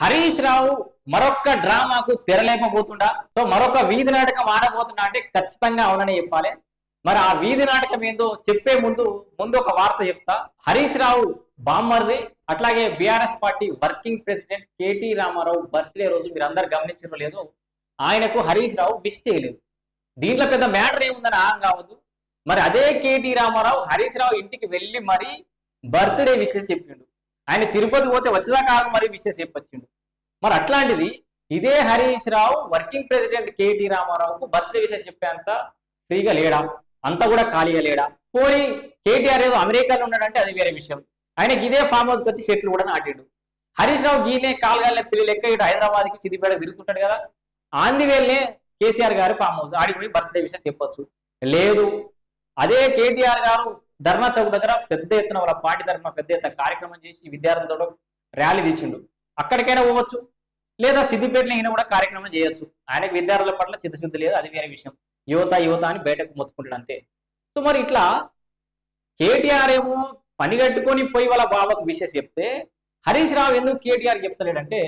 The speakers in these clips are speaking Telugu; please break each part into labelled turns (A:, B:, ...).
A: హరీష్ రావు మరొక్క డ్రామాకు తెరలేపబోతుండా. సో మరొక వీధి నాటకం ఆడబోతున్నా అంటే ఖచ్చితంగా అవునని చెప్పాలి. మరి ఆ వీధి నాటకం ఏందో చెప్పే ముందు ఒక వార్త చెప్తా. హరీష్ రావు బామ్మర్ది, అట్లాగే BRS party working president KT Ramarao birthday రోజు మీరు అందరు గమనించడం లేదు, ఆయనకు హరీష్ రావు విష్ చేయలేదు. దీంట్లో పెద్ద మ్యాటర్ ఏముందని ఆహం కావద్దు. మరి అదే కేటీ రామారావు హరీష్ రావు ఇంటికి వెళ్ళి మరి బర్త్డే విషెస్ చెప్పిండు. ఆయన తిరుపతి పోతే వచ్చేదాకా మరి విషెస్ చెప్పొచ్చిండు. మరి అట్లాంటిది ఇదే Harish Rao working president KT రామారావుకు birthday విషయం చెప్పేంత ఫ్రీగా లేడా, అంతా కూడా ఖాళీగా లేడా? పోనీ కేటీఆర్ ఏదో అమెరికాలో ఉన్నాడంటే అది వేరే విషయం. ఆయనకి ఇదే ఫామ్ హౌస్కి వచ్చి చెట్లు కూడా నాటిండు. హరీష్ రావు గీనే కాలుగాలిన పిల్లి లెక్క ఇటు హైదరాబాద్కి సిద్దిపేట తిరుగుతుంటాడు కదా, ఆందివేల్నే కేసీఆర్ గారు ఫామ్ హౌస్ ఆడికి పోయి బర్త్డే విషయం చెప్పొచ్చు. లేదు, అదే కేటీఆర్ గారు ధర్నా చౌక్ దగ్గర పెద్ద ఎత్తున వాళ్ళ పార్టీ తరఫున పెద్ద ఎత్తున కార్యక్రమం చేసి విద్యార్థులతో ర్యాలీ తీసిండు, అక్కడికైనా పోవచ్చు. లేదా సిద్దిపేటలో అయినా కూడా కార్యక్రమం చేయొచ్చు. ఆయనకు విద్యార్థుల పట్ల చిత్తశుద్ధి లేదు, అది వేరే విషయం. యువత అని బయటకు మొత్తుకుంటాడు అంతే. సో మరి ఇట్లా కేటీఆర్ ఏమో పని కట్టుకొని పోయి వాళ్ళ బాబాకు విషయం చెప్తే హరీష్ రావు ఎందుకు కేటీఆర్ చెప్తలేడంటే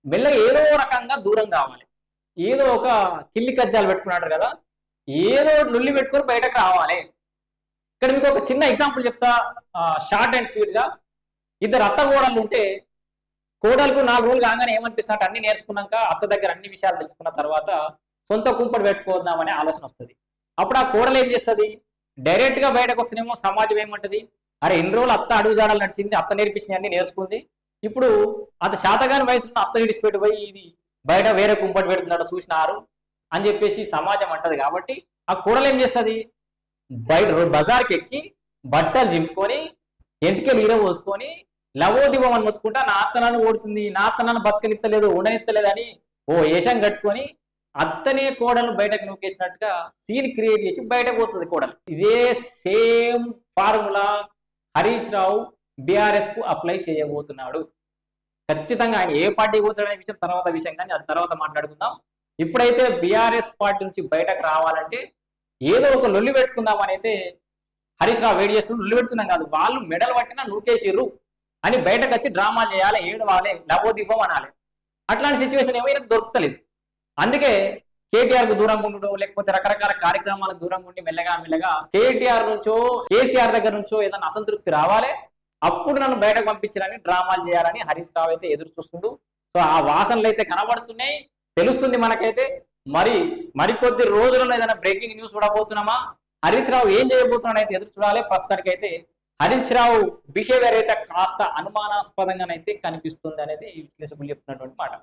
A: మెల్లగా ఏదో రకంగా దూరం కావాలి, ఏదో ఒక కిల్లి కజ్జాలు పెట్టుకున్నాడు కదా, ఏదో నుల్లి పెట్టుకొని బయటకు రావాలి. ఇక్కడ మీకు ఒక చిన్న ఎగ్జాంపుల్ చెప్తా, షార్ట్ అండ్ స్వీట్ గా. ఇద్దరు అత్త కోడళ్ళు ఉంటే కోడలకు 4 రోజులు కాగానే ఏమనిపిస్తున్నట్టు అన్ని నేర్చుకున్నాక అత్త దగ్గర అన్ని విషయాలు తెలుసుకున్న తర్వాత సొంత కుంపటి పెట్టుకోద్దామనే ఆలోచన వస్తుంది. అప్పుడు ఆ కోడలు ఏం చేస్తుంది, డైరెక్ట్ గా బయటకు వస్తేనేమో సమాజం ఏమంటది, అరే ఇన్ని రోజులు అత్త అడుగుజాడలు నడిచింది, అత్త నేర్పించింది అన్ని నేర్చుకుంది, ఇప్పుడు అంత శాతగాని వయసులో అత్త విడిచిపెట్టి పోయి ఇది బయట వేరే కుంపటి పెడుతున్నాడు చూసినారు అని చెప్పేసి సమాజం అంటది. కాబట్టి ఆ కూడలు ఏం చేస్తుంది, బయట బజార్కి ఎక్కి బట్టలు చింపుకొని ఎంటికెళ్ళి ఈర పోసుకొని లవోదివం అని మొత్తుకుంటా నా అత్తనాన్ని ఓడుతుంది, నా అత్తనాన్ని బతకనిత్తలేదు ఉండనిత్తలేదు అని ఓ ఏషం కట్టుకొని అత్తనే కోడలు బయటకు నూకేసినట్టుగా సీన్ క్రియేట్ చేసి బయటకు పోతుంది కోడలు. ఇదే same formula Harish Rao BRS కు అప్లై చేయబోతున్నాడు. ఖచ్చితంగా ఆయన ఏ పార్టీకి పోతాడనే విషయం తర్వాత విషయం, కానీ అది తర్వాత మాట్లాడుకుందాం. ఇప్పుడైతే బీఆర్ఎస్ పార్టీ నుంచి బయటకు రావాలంటే ఏదో ఒక లొల్లి పెట్టుకుందామని అయితే హరీష్ రావు వెయిట్ చేస్తున్నారు. లొల్లి పెట్టుకుందాం కాదు, వాళ్ళు మెడల్ పట్టినా నూకేసిర్రు అని బయటకు వచ్చి డ్రామా చేయాలి, ఏడవాలి, లవోదీపం అనాలి. అట్లాంటి సిచ్యువేషన్ ఏమైనా దొరుకుతలేదు. అందుకే కేటీఆర్ కు దూరంగా ఉండడం, లేకపోతే రకరకాల కార్యక్రమాలకు దూరంగా ఉండి మెల్లగా కేటీఆర్ నుంచో కేసీఆర్ దగ్గర నుంచో ఏదైనా అసంతృప్తి రావాలి, అప్పుడు నన్ను బయటకు పంపించాలని డ్రామాలు చేయాలని హరీష్ రావు అయితే ఎదురు చూస్తుండు. సో ఆ వాసనలు అయితే కనబడుతున్నాయి, తెలుస్తుంది మనకైతే. మరికొద్ది రోజులలో ఏదైనా బ్రేకింగ్ న్యూస్ చూడబోతున్నామా, హరీష్ రావు ఏం చేయబోతున్నాడు అయితే ఎదురు చూడాలి. ప్రస్తుతానికి అయితే హరీష్ రావు బిహేవియర్ అయితే కాస్త అనుమానాస్పదంగానైతే కనిపిస్తుంది అనేది విశ్లేషకులు చెప్తున్నటువంటి మాట.